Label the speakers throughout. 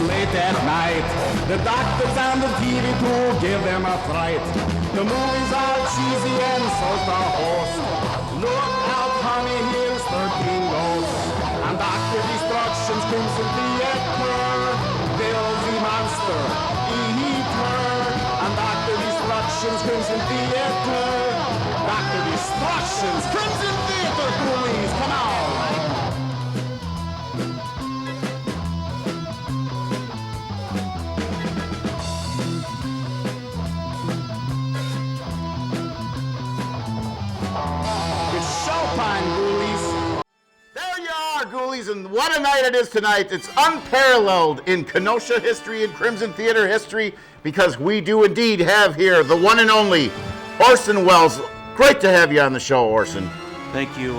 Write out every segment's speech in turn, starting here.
Speaker 1: Late at night, the doctors and the TV crew give them a fright. The movies are cheesy and so's the host. Look out, honey, here's 13 ghosts. And Dr. Destruction's Crimson Theater, Bill's the monster, eater. And Dr. Destruction's Crimson Theater, Dr. Destruction's Crimson Theater, ghoulies, come on!
Speaker 2: Ghoulies, and what a night it is tonight. It's unparalleled in Kenosha history and Crimson Theater history, because we do indeed have here the one and only Orson Welles. Great to have you on the show, Orson.
Speaker 3: Thank you,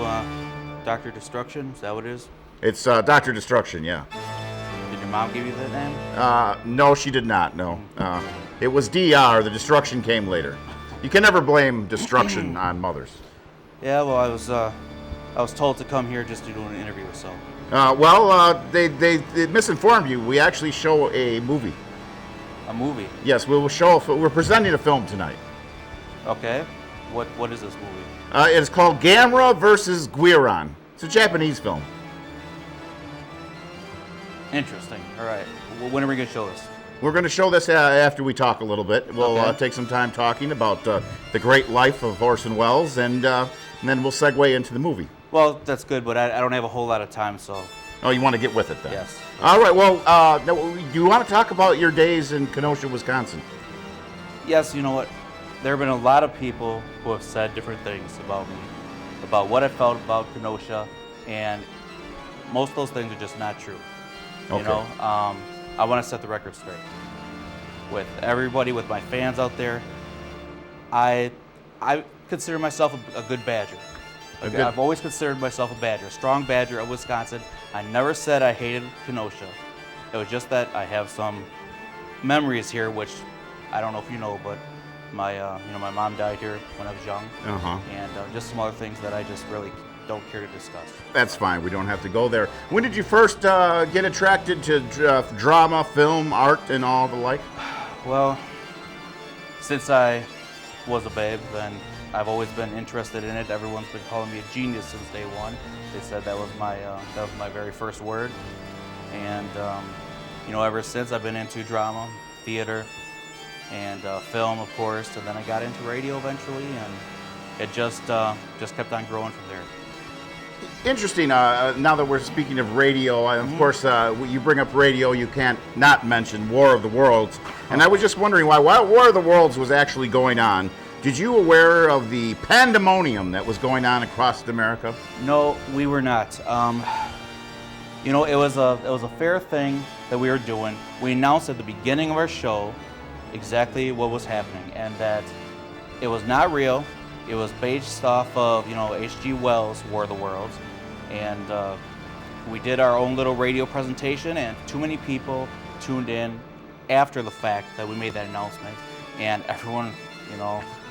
Speaker 3: Dr. Destruction. Is that what it is?
Speaker 2: It's Dr. Destruction, yeah.
Speaker 3: Did your mom give you that name?
Speaker 2: No, she did not, no. It was DR. The Destruction came later. You can never blame destruction on mothers.
Speaker 3: Yeah, well, I was told to come here just to do an interview, so.
Speaker 2: They misinformed you. We actually show a movie.
Speaker 3: A movie?
Speaker 2: Yes, we're presenting a film tonight.
Speaker 3: Okay. What is this movie?
Speaker 2: It's called Gamera versus Guiron. It's a Japanese film.
Speaker 3: Interesting. All right. When are we going to show this?
Speaker 2: We're going to show this after we talk a little bit. We'll take some time talking about the great life of Orson Welles, and then we'll segue into the movie.
Speaker 3: Well, that's good, but I don't have a whole lot of time, so.
Speaker 2: Oh, you want to get with it then?
Speaker 3: Yes.
Speaker 2: All right. Well, do you want to talk about your days in Kenosha, Wisconsin?
Speaker 3: Yes. You know what? There have been a lot of people who have said different things about me, about what I felt about Kenosha, and most of those things are just not true.
Speaker 2: Okay.
Speaker 3: You know, I want to set the record straight with everybody, with my fans out there. I consider myself a good Badger. I've always considered myself a Badger, a strong Badger of Wisconsin. I never said I hated Kenosha. It was just that I have some memories here, which I don't know if you know, but my mom died here when I was young, and just some other things that I just really don't care to discuss.
Speaker 2: That's fine. We don't have to go there. When did you first get attracted to drama, film, art, and all the like?
Speaker 3: Well, since I was a babe, then I've always been interested in it. Everyone's been calling me a genius since day one. They said that was my very first word, and ever since I've been into drama, theater, and film, of course. And then I got into radio eventually, and it just kept on growing from there.
Speaker 2: Interesting. Now that we're speaking of radio, of course, you bring up radio, you can't not mention War of the Worlds. And I was just wondering while War of the Worlds was actually going on, did you aware of the pandemonium that was going on across America?
Speaker 3: No, we were not. It was a fair thing that we were doing. We announced at the beginning of our show exactly what was happening, and that it was not real. It was based off of H.G. Wells' War of the Worlds, and we did our own little radio presentation, and too many people tuned in after the fact that we made that announcement, and everyone,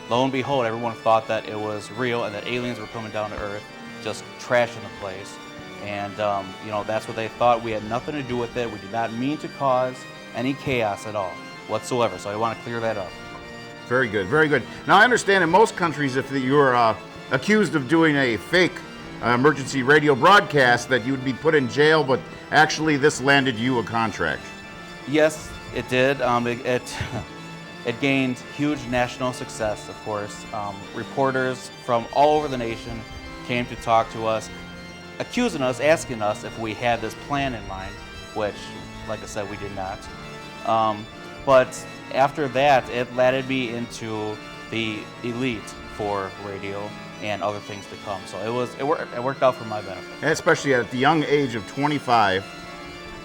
Speaker 3: lo and behold, everyone thought that it was real and that aliens were coming down to Earth, just trashing the place. And, that's what they thought. We had nothing to do with it. We did not mean to cause any chaos at all whatsoever. So I want to clear that up.
Speaker 2: Very good, very good. Now, I understand in most countries, if you were accused of doing a fake emergency radio broadcast, that you would be put in jail, but actually this landed you a contract.
Speaker 3: Yes, it did. It gained huge national success, of course. Reporters from all over the nation came to talk to us, accusing us, asking us if we had this plan in mind, which, like I said, we did not. But after that, it landed me into the elite for radio and other things to come. So it worked out for my benefit.
Speaker 2: And especially at the young age of 25,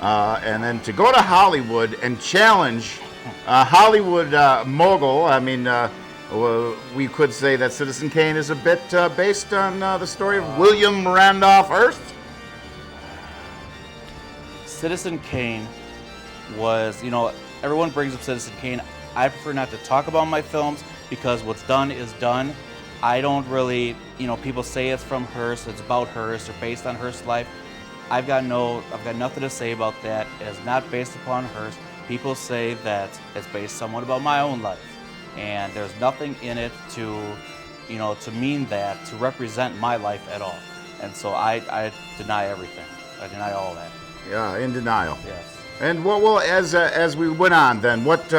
Speaker 2: and then to go to Hollywood and challenge Hollywood mogul. I mean, we could say that Citizen Kane is a bit based on the story of William Randolph Hearst.
Speaker 3: Citizen Kane was, everyone brings up Citizen Kane. I prefer not to talk about my films because what's done is done. I don't really, people say it's from Hearst, it's about Hearst, or based on Hearst's life. I've got nothing to say about that. It is not based upon Hearst. People say that it's based somewhat about my own life, and there's nothing in it to mean that, to represent my life at all. And so I deny everything. I deny all that.
Speaker 2: Yeah, in denial.
Speaker 3: Yes.
Speaker 2: And well, as we went on, then what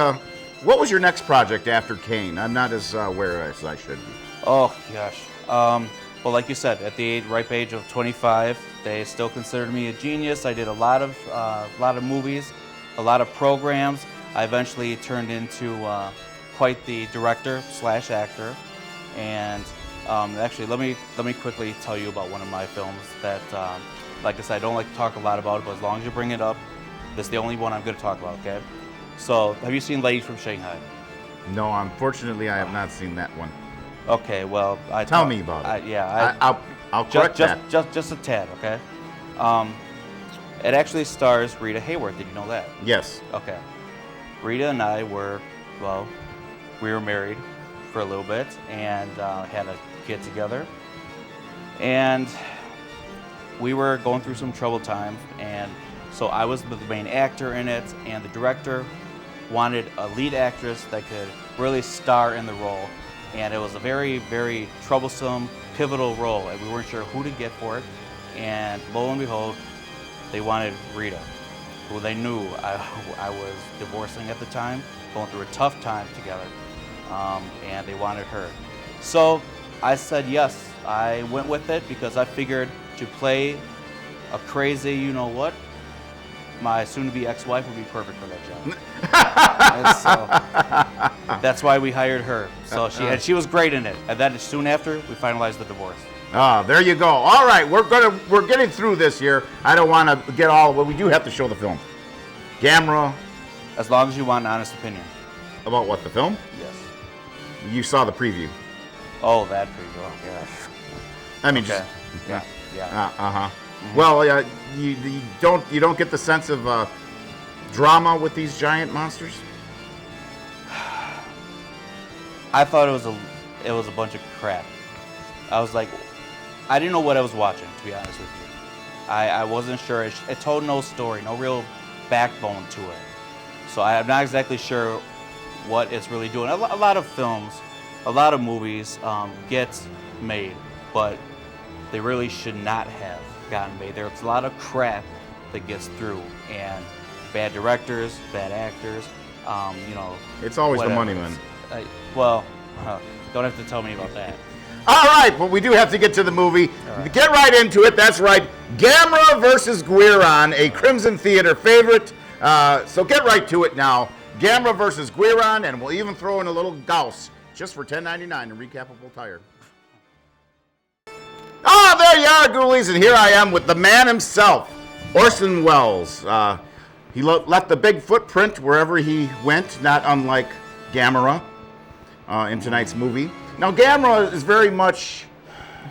Speaker 2: was your next project after Kane? I'm not as aware as I should be.
Speaker 3: Oh gosh. Well, like you said, at the ripe age of 25, they still considered me a genius. I did a lot of movies, a lot of programs. I eventually turned into quite the director / actor. And actually, let me quickly tell you about one of my films that, like I said, I don't like to talk a lot about it, but as long as you bring it up, this is the only one I'm going to talk about. Okay? So, have you seen Ladies from Shanghai?
Speaker 2: No, unfortunately, I have not seen that one.
Speaker 3: Okay, well,
Speaker 2: tell me about it. I'll correct that.
Speaker 3: Just a tad, okay? It actually stars Rita Hayworth. Did you know that?
Speaker 2: Yes.
Speaker 3: Okay. Rita and I were married for a little bit and had a kid together, and we were going through some troubled times, and so I was the main actor in it, and the director wanted a lead actress that could really star in the role. And it was a very, very troublesome, pivotal role, and we weren't sure who to get for it. And lo and behold, they wanted Rita, who they knew I was divorcing at the time, going through a tough time together, and they wanted her. So I said yes. I went with it because I figured to play a crazy, you-know-what, my soon-to-be ex-wife would be perfect for that job. And so that's why we hired her. So she was great in it. And then soon after, we finalized the divorce.
Speaker 2: Ah, there you go. All right, we're getting through this here. I don't want to get all, but we do have to show the film. Gamera.
Speaker 3: As long as you want an honest opinion.
Speaker 2: About what, the film?
Speaker 3: Yes.
Speaker 2: You saw the preview.
Speaker 3: Oh, that preview. Oh, gosh.
Speaker 2: I mean,
Speaker 3: okay.
Speaker 2: just
Speaker 3: Yeah.
Speaker 2: Mm-hmm. Well, you don't get the sense of drama with these giant monsters.
Speaker 3: I thought it was a bunch of crap. I was like, I didn't know what I was watching, to be honest with you. I wasn't sure. It told no story, no real backbone to it. So I'm not exactly sure what it's really doing. A lot of films, a lot of movies get made, but they really should not have gotten made. There's a lot of crap that gets through, and bad directors, bad actors,
Speaker 2: It's always
Speaker 3: whatever.
Speaker 2: the money man.
Speaker 3: Don't have to tell me about that.
Speaker 2: All right, but we do have to get to the movie.
Speaker 3: Right.
Speaker 2: Get right into it. That's right. Gamera versus Guiron, a Crimson Theater favorite. So get right to it now. Gamera versus Guiron, and we'll even throw in a little Gauss just for $10.99 in recapable tire. Ah, there you are, ghoulies, and here I am with the man himself, Orson Welles. He left a big footprint wherever he went, not unlike Gamera in tonight's movie. Now, Gamera is very much,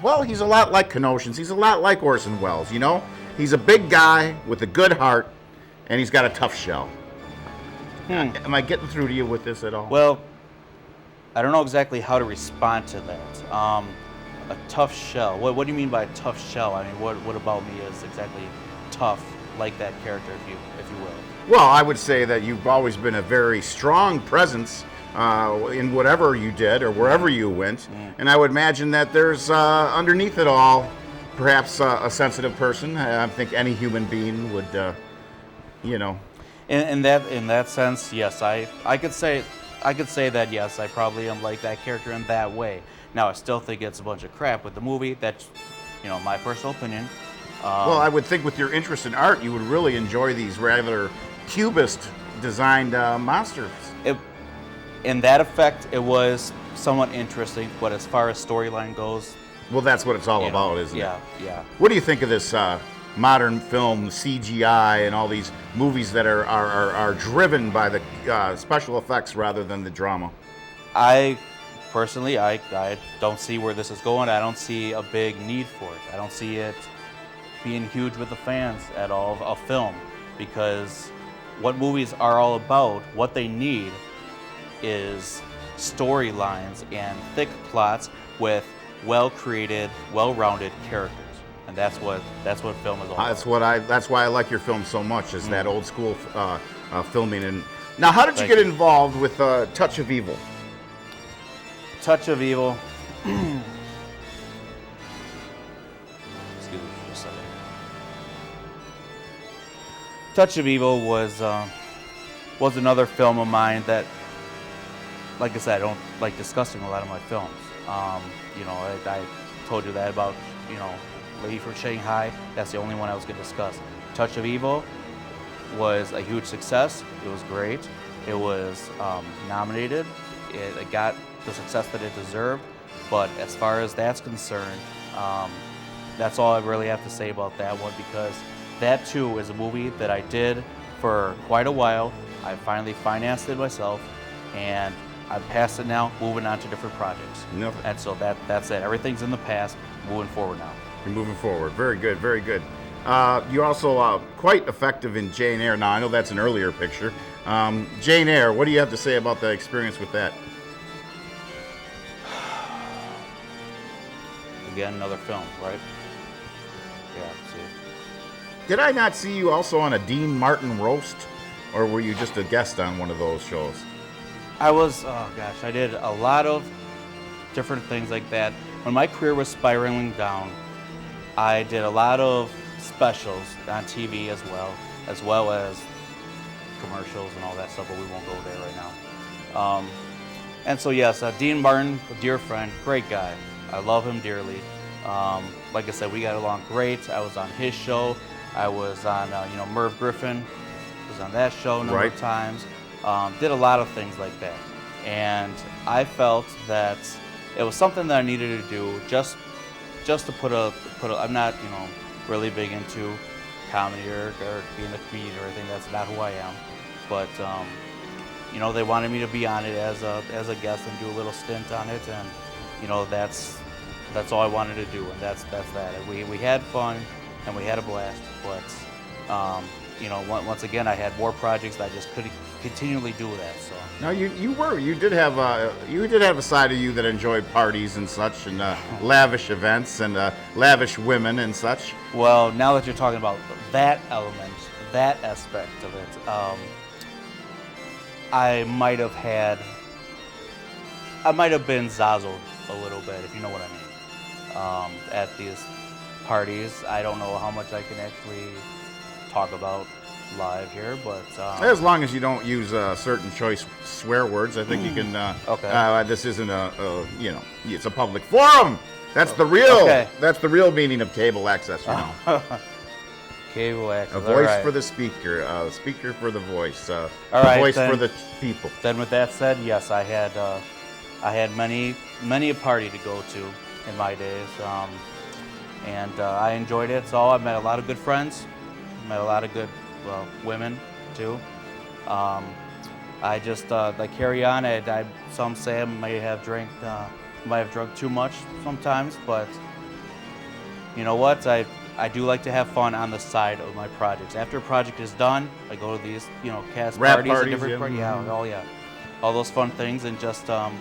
Speaker 2: well, he's a lot like Kenoshans. He's a lot like Orson Welles, you know? He's a big guy with a good heart, and he's got a tough shell. Am I getting through to you with this at all?
Speaker 3: Well, I don't know exactly how to respond to that. A tough shell. What do you mean by a tough shell? I mean, what about me is exactly tough, like that character, if you will?
Speaker 2: Well, I would say that you've always been a very strong presence in whatever you did or wherever you went, and I would imagine that there's underneath it all, perhaps a sensitive person. I think any human being would,
Speaker 3: In that sense, yes, I could say that yes, I probably am like that character in that way. Now, I still think it's a bunch of crap with the movie. That's, my personal opinion.
Speaker 2: Well, I would think with your interest in art, you would really enjoy these rather cubist designed monsters.
Speaker 3: In that effect, it was somewhat interesting, but as far as storyline goes,
Speaker 2: well, that's what it's all about, isn't it?
Speaker 3: Yeah.
Speaker 2: What do you think of this modern film CGI and all these movies that are driven by the special effects rather than the drama?
Speaker 3: I personally, I don't see where this is going. I don't see a big need for it. I don't see it being huge with the fans at all of film, because what movies are all about, what they need is storylines and thick plots with well-created, well-rounded characters. And that's what film is all about.
Speaker 2: That's why I like your film so much, is that old school filming. And now, how did you get involved with Touch of Evil?
Speaker 3: Touch of Evil. Excuse me for a second. Touch of Evil was another film of mine that, like I said, I don't like discussing a lot of my films. I told you that about, Lady from Shanghai. That's the only one I was going to discuss. Touch of Evil was a huge success. It was great. It was nominated. It got the success that it deserved. But as far as that's concerned, that's all I really have to say about that one, because that too is a movie that I did for quite a while. I finally financed it myself, and I've passed it now, moving on to different projects.
Speaker 2: Nothing.
Speaker 3: And so that's it. Everything's in the past, moving forward now.
Speaker 2: You're moving forward. Very good, very good. You're also quite effective in Jane Eyre. Now, I know that's an earlier picture. Jane Eyre, what do you have to say about the experience with that?
Speaker 3: Again, another film, right? Yeah, see.
Speaker 2: Did I not see you also on a Dean Martin roast? Or were you just a guest on one of those shows?
Speaker 3: I did a lot of different things like that. When my career was spiraling down, I did a lot of specials on TV as well as commercials and all that stuff, but we won't go there right now. And so yes, Dean Martin, a dear friend, great guy. I love him dearly. Like I said, we got along great. I was on his show. I was on, Merv Griffin was on that show a number of times. Did a lot of things like that. And I felt that it was something that I needed to do just to put a I'm not, really big into comedy or being a comedian or anything. That's not who I am. But, they wanted me to be on it as a guest and do a little stint on it. And, that's all I wanted to do. And that's that. We had fun and we had a blast. But, once again, I had more projects that I just couldn't continually do that. So.
Speaker 2: No, you did have a side of you that enjoyed parties and such, and lavish events and lavish women and such.
Speaker 3: Well, now that you're talking about that element, that aspect of it, I might have been zazzled a little bit, if you know what I mean. At these parties, I don't know how much I can actually talk about live here, but
Speaker 2: as long as you don't use certain choice swear words, I think you can.
Speaker 3: Okay.
Speaker 2: This isn't it's a public forum. That's the real meaning of cable access.
Speaker 3: Cable access.
Speaker 2: A voice for the speaker, a speaker for the voice, a voice for the people.
Speaker 3: Then, with that said, yes, I had many a party to go to in my days, and I enjoyed it. So I met a lot of good friends, met a lot of good women too. I just carry on. Some say I might have drunk too much sometimes, but you know what? I do like to have fun on the side of my projects. After a project is done, I go to these cast
Speaker 2: Rap
Speaker 3: parties and
Speaker 2: parties,
Speaker 3: different all those fun things, and just have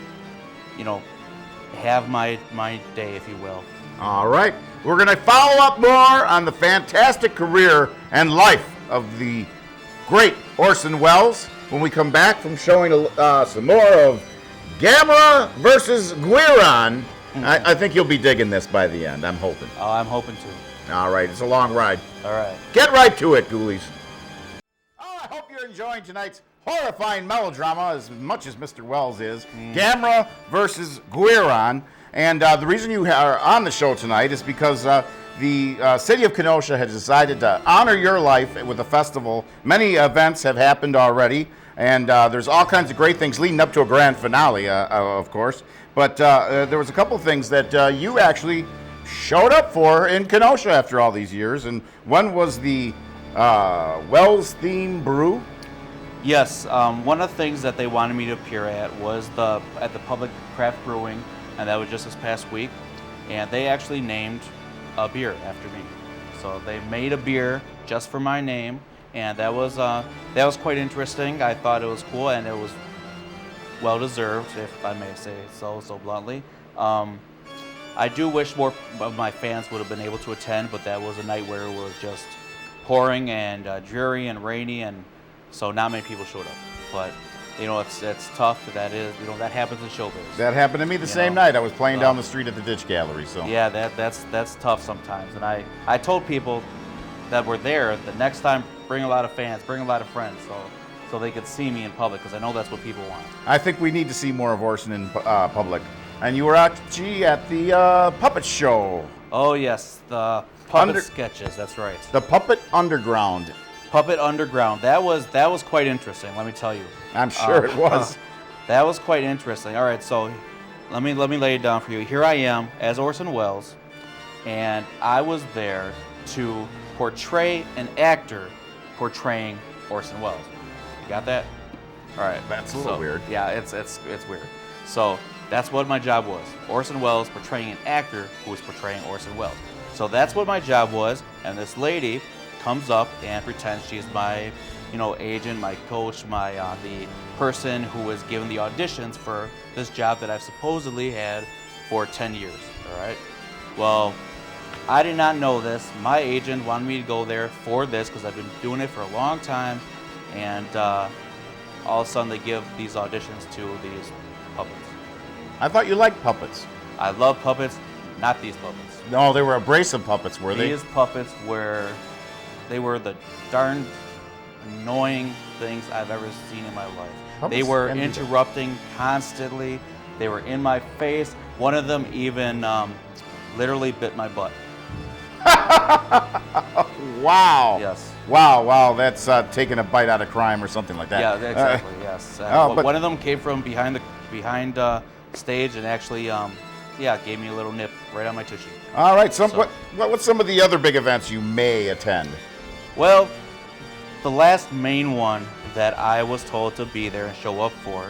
Speaker 3: my day, if you will.
Speaker 2: All right, we're going to follow up more on the fantastic career and life of the great Orson Welles when we come back from showing some more of Gamera versus Guiron. I think you'll be digging this by the end, I'm hoping.
Speaker 3: Oh, I'm hoping to.
Speaker 2: All right, it's a long ride.
Speaker 3: All right.
Speaker 2: Get right to it, ghoulies. Oh, I hope you're enjoying tonight's horrifying melodrama as much as Mr. Welles is. Gamera versus Guiron. And the reason you are on the show tonight is because the city of Kenosha has decided to honor your life with a festival. Many events have happened already, and there's all kinds of great things leading up to a grand finale, of course. But there was a couple things that you actually showed up for in Kenosha after all these years. And one was the Welles theme brew.
Speaker 3: Yes, one of the things that they wanted me to appear at was at the Public Craft Brewing, and that was just this past week. And they actually named a beer after me. So they made a beer just for my name, and that was quite interesting. I thought it was cool, and it was well deserved, if I may say so bluntly. I do wish more of my fans would have been able to attend, but that was a night where it was just pouring and dreary and rainy, and so not many people showed up. But it's tough. That happens in showbiz.
Speaker 2: That happened to me the same night. I was playing down the street at the Ditch Gallery. So
Speaker 3: yeah, that's tough sometimes. And I told people that were there the next time, bring a lot of fans, bring a lot of friends, so they could see me in public, because I know that's what people want.
Speaker 2: I think we need to see more of Orson in public. And you were actually at the puppet show.
Speaker 3: Oh yes, the puppet sketches. That's right.
Speaker 2: The Puppet Underground.
Speaker 3: Puppet Underground. That was quite interesting. Let me tell you.
Speaker 2: I'm sure it was.
Speaker 3: That was quite interesting. All right, so let me lay it down for you. Here I am as Orson Welles, and I was there to portray an actor portraying Orson Welles. You got that? All right.
Speaker 2: That's a little weird.
Speaker 3: Yeah, it's weird. So that's what my job was. Orson Welles portraying an actor who was portraying Orson Welles. So that's what my job was, and this lady comes up and pretends she's my, agent, my coach, the person who was given the auditions for this job that I've supposedly had for 10 years, all right? Well, I did not know this. My agent wanted me to go there for this because I've been doing it for a long time, and all of a sudden they give these auditions to these puppets.
Speaker 2: I thought you liked puppets.
Speaker 3: I love puppets, not these puppets.
Speaker 2: No, they were abrasive puppets, were they?
Speaker 3: These puppets were the darn annoying things I've ever seen in my life.
Speaker 2: Puppets
Speaker 3: They were
Speaker 2: can be
Speaker 3: interrupting constantly. They were in my face. One of them even literally bit my butt.
Speaker 2: Wow.
Speaker 3: Yes.
Speaker 2: Wow. That's taking a bite out of crime or something like that.
Speaker 3: Yeah, exactly. Yes.
Speaker 2: but
Speaker 3: one of them came from behind stage and actually, gave me a little nip right on my tushy.
Speaker 2: All right. What's some of the other big events you may attend?
Speaker 3: Well, the last main one that I was told to be there and show up for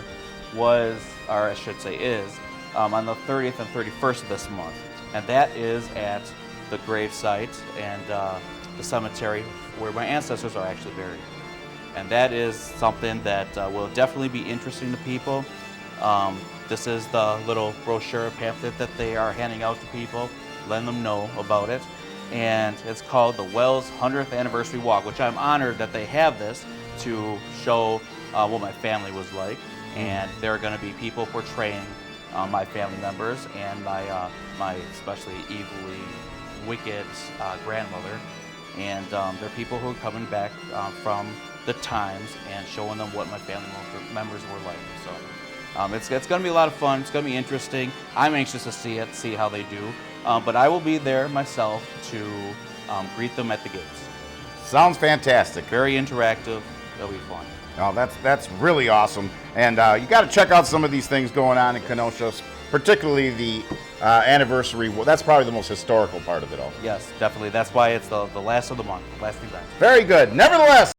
Speaker 3: was, or I should say is, on the 30th and 31st of this month. And that is at the grave site and the cemetery where my ancestors are actually buried. And that is something that will definitely be interesting to people. This is the little brochure pamphlet that they are handing out to people, letting them know about it. And it's called the Welles 100th Anniversary Walk, which I'm honored that they have this to show what my family was like. And there are going to be people portraying my family members and my especially evilly wicked grandmother. And there are people who are coming back from the times and showing them what my family members were like. So it's going to be a lot of fun. It's going to be interesting. I'm anxious to see how they do. But I will be there myself to greet them at the gates.
Speaker 2: Sounds fantastic.
Speaker 3: Very interactive. It'll be fun.
Speaker 2: Oh, that's really awesome. And you got to check out some of these things going on in Kenosha, particularly the anniversary. Well, that's probably the most historical part of it all.
Speaker 3: Yes, definitely. That's why it's the last of the month, the last event.
Speaker 2: Very good. Nevertheless,